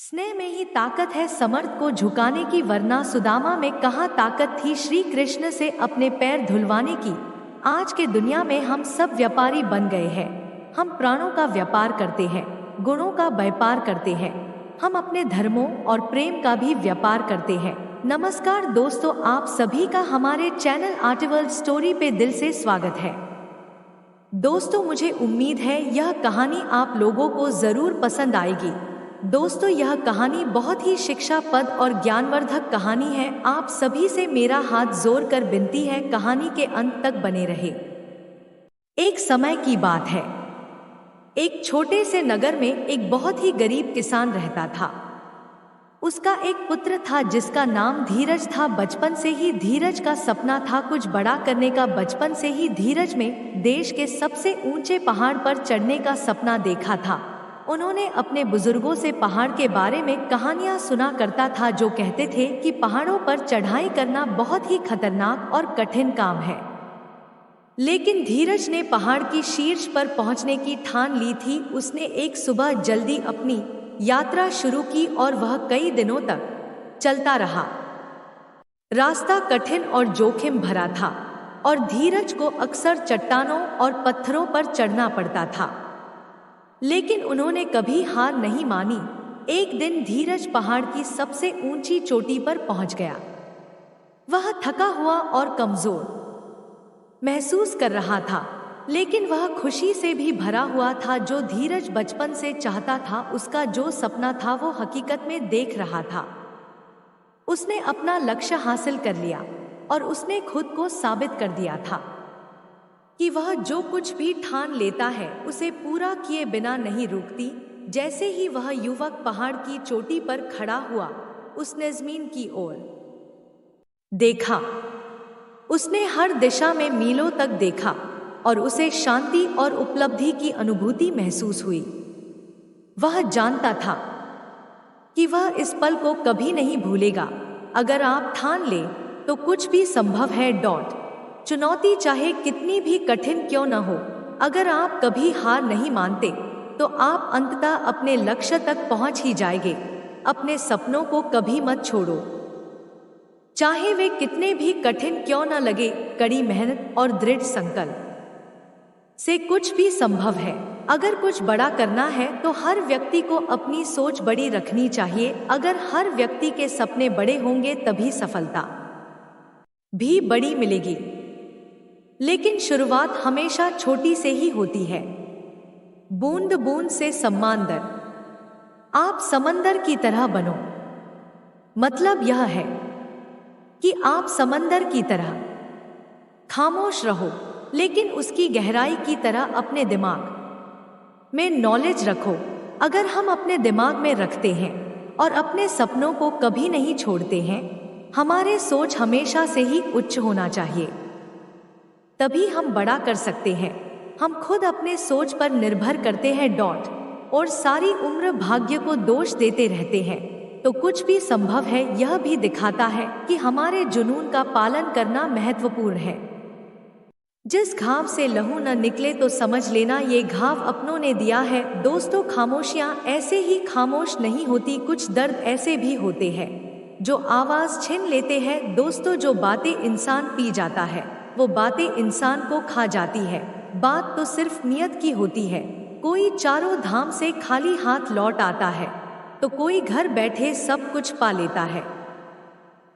स्नेह में ही ताकत है समर्थ को झुकाने की, वरना सुदामा में कहाँ ताकत थी श्री कृष्ण से अपने पैर धुलवाने की। आज के दुनिया में हम सब व्यापारी बन गए हैं। हम प्राणों का व्यापार करते हैं, गुणों का व्यापार करते हैं, हम अपने धर्मों और प्रेम का भी व्यापार करते हैं। नमस्कार दोस्तों, आप सभी का हमारे चैनल आर्टवर्ल्ड स्टोरी पे दिल से स्वागत है। दोस्तों, मुझे उम्मीद है यह कहानी आप लोगों को जरूर पसंद आएगी। दोस्तों, यह कहानी बहुत ही शिक्षाप्रद और ज्ञानवर्धक कहानी है। आप सभी से मेरा हाथ जोड़ कर विनती है, कहानी के अंत तक बने रहे। एक समय की बात है, एक छोटे से नगर में एक बहुत ही गरीब किसान रहता था। उसका एक पुत्र था जिसका नाम धीरज था। बचपन से ही धीरज का सपना था कुछ बड़ा करने का। बचपन से ही धीरज में देश के सबसे ऊंचे पहाड़ पर चढ़ने का सपना देखा था। उन्होंने अपने बुजुर्गों से पहाड़ के बारे में कहानियां सुना करता था, जो कहते थे कि पहाड़ों पर चढ़ाई करना बहुत ही खतरनाक और कठिन काम है। लेकिन धीरज ने पहाड़ की शीर्ष पर पहुंचने की ठान ली थी। उसने एक सुबह जल्दी अपनी यात्रा शुरू की और वह कई दिनों तक चलता रहा। रास्ता कठिन और जोखिम भरा था और धीरज को अक्सर चट्टानों और पत्थरों पर चढ़ना पड़ता था, लेकिन उन्होंने कभी हार नहीं मानी। एक दिन धीरज पहाड़ की सबसे ऊंची चोटी पर पहुंच गया। वह थका हुआ और कमजोर महसूस कर रहा था, लेकिन वह खुशी से भी भरा हुआ था। जो धीरज बचपन से चाहता था, उसका जो सपना था वो हकीकत में देख रहा था। उसने अपना लक्ष्य हासिल कर लिया और उसने खुद को साबित कर दिया था कि वह जो कुछ भी ठान लेता है उसे पूरा किए बिना नहीं रुकती। जैसे ही वह युवक पहाड़ की चोटी पर खड़ा हुआ, उसने जमीन की ओर देखा। उसने हर दिशा में मीलों तक देखा और उसे शांति और उपलब्धि की अनुभूति महसूस हुई। वह जानता था कि वह इस पल को कभी नहीं भूलेगा। अगर आप ठान ले तो कुछ भी संभव है। चुनौती चाहे कितनी भी कठिन क्यों न हो, अगर आप कभी हार नहीं मानते तो आप अंततः अपने लक्ष्य तक पहुंच ही जाएंगे। अपने सपनों को कभी मत छोड़ो, चाहे वे कितने भी कठिन क्यों न लगे। कड़ी मेहनत और दृढ़ संकल्प से कुछ भी संभव है। अगर कुछ बड़ा करना है तो हर व्यक्ति को अपनी सोच बड़ी रखनी चाहिए। अगर हर व्यक्ति के सपने बड़े होंगे तभी सफलता भी बड़ी मिलेगी। लेकिन शुरुआत हमेशा छोटी से ही होती है। बूंद बूंद से समंदर। आप समंदर की तरह बनो। मतलब यह है कि आप समंदर की तरह खामोश रहो, लेकिन उसकी गहराई की तरह अपने दिमाग में नॉलेज रखो। अगर हम अपने दिमाग में रखते हैं और अपने सपनों को कभी नहीं छोड़ते हैं, हमारे सोच हमेशा से ही उच्च होना चाहिए, तभी हम बड़ा कर सकते हैं। हम खुद अपने सोच पर निर्भर करते हैं और सारी उम्र भाग्य को दोष देते रहते हैं तो कुछ भी संभव है। यह भी दिखाता है कि हमारे जुनून का पालन करना महत्वपूर्ण है। जिस घाव से लहू न निकले तो समझ लेना ये घाव अपनों ने दिया है। दोस्तों, खामोशियां ऐसे ही खामोश नहीं होती, कुछ दर्द ऐसे भी होते हैं जो आवाज छीन लेते हैं। दोस्तों, जो बातें इंसान पी जाता है वो बातें इंसान को खा जाती है। बात तो सिर्फ नियत की होती है। कोई चारों धाम से खाली हाथ लौट आता है तो कोई घर बैठे सब कुछ पा लेता है।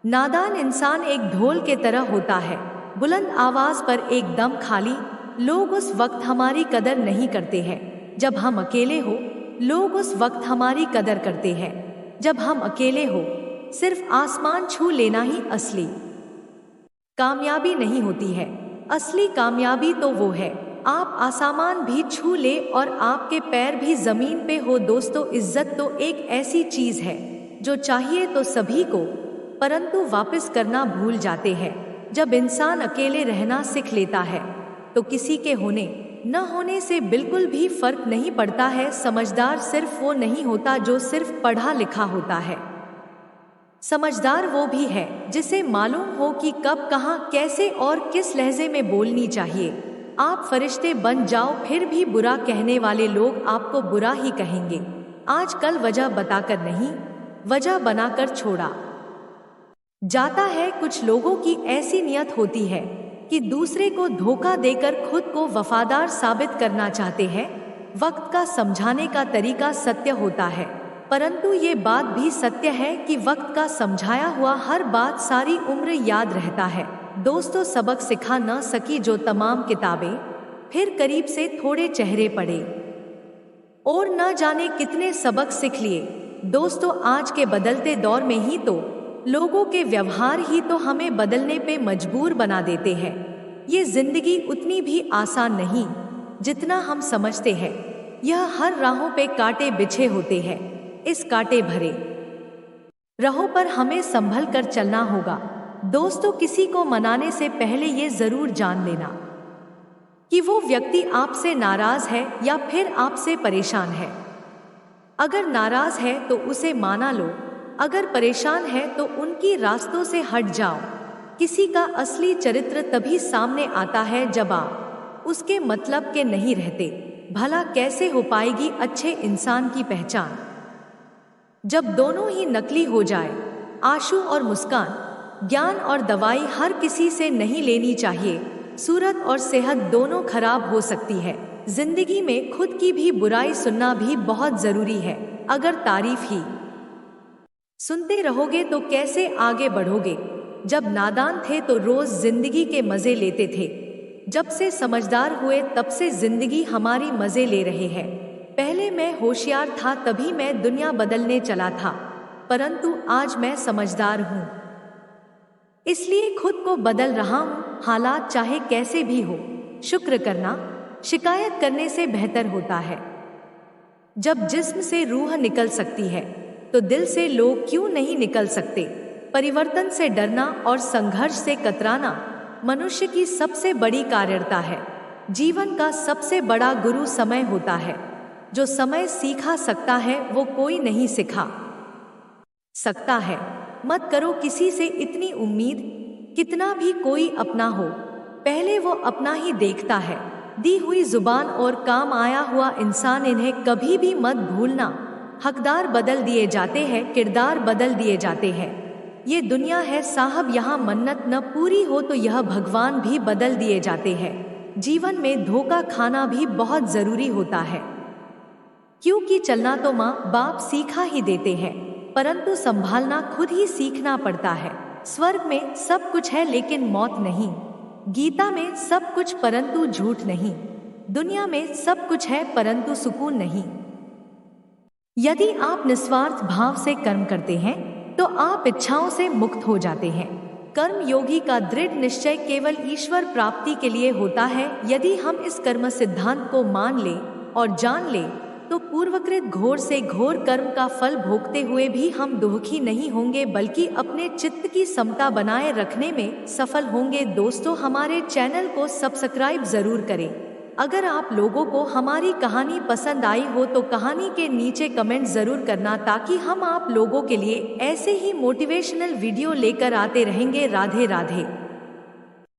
नादान इंसान एक ढोल के तरह होता है, बुलंद आवाज पर एकदम खाली। लोग उस वक्त हमारी कदर नहीं करते हैं जब हम अकेले हो। लोग उस वक्त हमारी कदर करते हैं जब हम अकेले हो। सिर्फ आसमान छू लेना ही असली कामयाबी नहीं होती है। असली कामयाबी तो वो है आप आसमान भी छू ले और आपके पैर भी जमीन पे हो। दोस्तों, इज्जत तो एक ऐसी चीज है जो चाहिए तो सभी को, परंतु वापस करना भूल जाते हैं। जब इंसान अकेले रहना सीख लेता है तो किसी के होने न होने से बिल्कुल भी फर्क नहीं पड़ता है। समझदार सिर्फ वो नहीं होता जो सिर्फ पढ़ा लिखा होता है। समझदार वो भी है जिसे मालूम हो कि कब, कहाँ, कैसे और किस लहजे में बोलनी चाहिए। आप फरिश्ते बन जाओ, फिर भी बुरा कहने वाले लोग आपको बुरा ही कहेंगे। आजकल वजह बताकर नहीं, वजह बनाकर छोड़ा जाता है। कुछ लोगों की ऐसी नियत होती है कि दूसरे को धोखा देकर खुद को वफादार साबित करना चाहते हैं। वक्त का समझाने का तरीका सत्य होता है, परंतु ये बात भी सत्य है कि वक्त का समझाया हुआ हर बात सारी उम्र याद रहता है। दोस्तों, सबक सिखा न सकी जो तमाम किताबें, फिर करीब से थोड़े चेहरे पढ़े और न जाने कितने सबक सीख लिए। दोस्तों, आज के बदलते दौर में ही तो लोगों के व्यवहार ही तो हमें बदलने पे मजबूर बना देते हैं। ये जिंदगी उतनी भी आसान नहीं जितना हम समझते हैं। यह हर राहों पे कांटे बिछे होते हैं। इस कांटे भरे राहों पर हमें संभल कर चलना होगा। दोस्तों, किसी को मनाने से पहले ये जरूर जान लेना कि वो व्यक्ति आपसे नाराज है या फिर आपसे परेशान है। अगर नाराज है तो उसे माना लो, अगर परेशान है तो उनकी रास्तों से हट जाओ। किसी का असली चरित्र तभी सामने आता है जब आप उसके मतलब के नहीं रहते। भला कैसे हो पाएगी अच्छे इंसान की पहचान जब दोनों ही नकली हो जाए। आंसू और मुस्कान, ज्ञान और दवाई हर किसी से नहीं लेनी चाहिए। सूरत और सेहत दोनों खराब हो सकती है। जिंदगी में खुद की भी बुराई सुनना भी बहुत जरूरी है। अगर तारीफ ही सुनते रहोगे तो कैसे आगे बढ़ोगे। जब नादान थे तो रोज जिंदगी के मजे लेते थे। जब से समझदार हुए तब से जिंदगी हमारी मजे ले रहे हैं। पहले मैं होशियार था तभी मैं दुनिया बदलने चला था, परंतु आज मैं समझदार हूँ, इसलिए खुद को बदल रहा हूँ। हालात चाहे कैसे भी हो, शुक्र करना शिकायत करने से बेहतर होता है। जब जिस्म से रूह निकल सकती है तो दिल से लोग क्यों नहीं निकल सकते। परिवर्तन से डरना और संघर्ष से कतराना मनुष्य की सबसे बड़ी कायरता है। जीवन का सबसे बड़ा गुरु समय होता है। जो समय सिखा सकता है वो कोई नहीं सिखा सकता है। मत करो किसी से इतनी उम्मीद, कितना भी कोई अपना हो, पहले वो अपना ही देखता है। दी हुई जुबान और काम आया हुआ इंसान, इन्हें कभी भी मत भूलना। हकदार बदल दिए जाते हैं, किरदार बदल दिए जाते हैं। ये दुनिया है साहब, यहाँ मन्नत न पूरी हो तो यह भगवान भी बदल दिए जाते हैं। जीवन में धोखा खाना भी बहुत जरूरी होता है, क्योंकि चलना तो माँ बाप सीखा ही देते हैं, परंतु संभालना खुद ही सीखना पड़ता है। स्वर्ग में सब कुछ है लेकिन मौत नहीं। गीता में सब कुछ परंतु झूठ नहीं। दुनिया में सब कुछ है परंतु सुकून नहीं। यदि आप निस्वार्थ भाव से कर्म करते हैं तो आप इच्छाओं से मुक्त हो जाते हैं। कर्म योगी का दृढ़ निश्चय केवल ईश्वर प्राप्ति के लिए होता है। यदि हम इस कर्म सिद्धांत को मान ले और जान ले तो पूर्वकृत घोर से घोर कर्म का फल भोगते हुए भी हम दुखी नहीं होंगे, बल्कि अपने चित्त की समता बनाए रखने में सफल होंगे। दोस्तों, हमारे चैनल को सब्सक्राइब जरूर करें। अगर आप लोगों को हमारी कहानी पसंद आई हो तो कहानी के नीचे कमेंट जरूर करना, ताकि हम आप लोगों के लिए ऐसे ही मोटिवेशनल वीडियो लेकर आते रहेंगे। राधे राधे।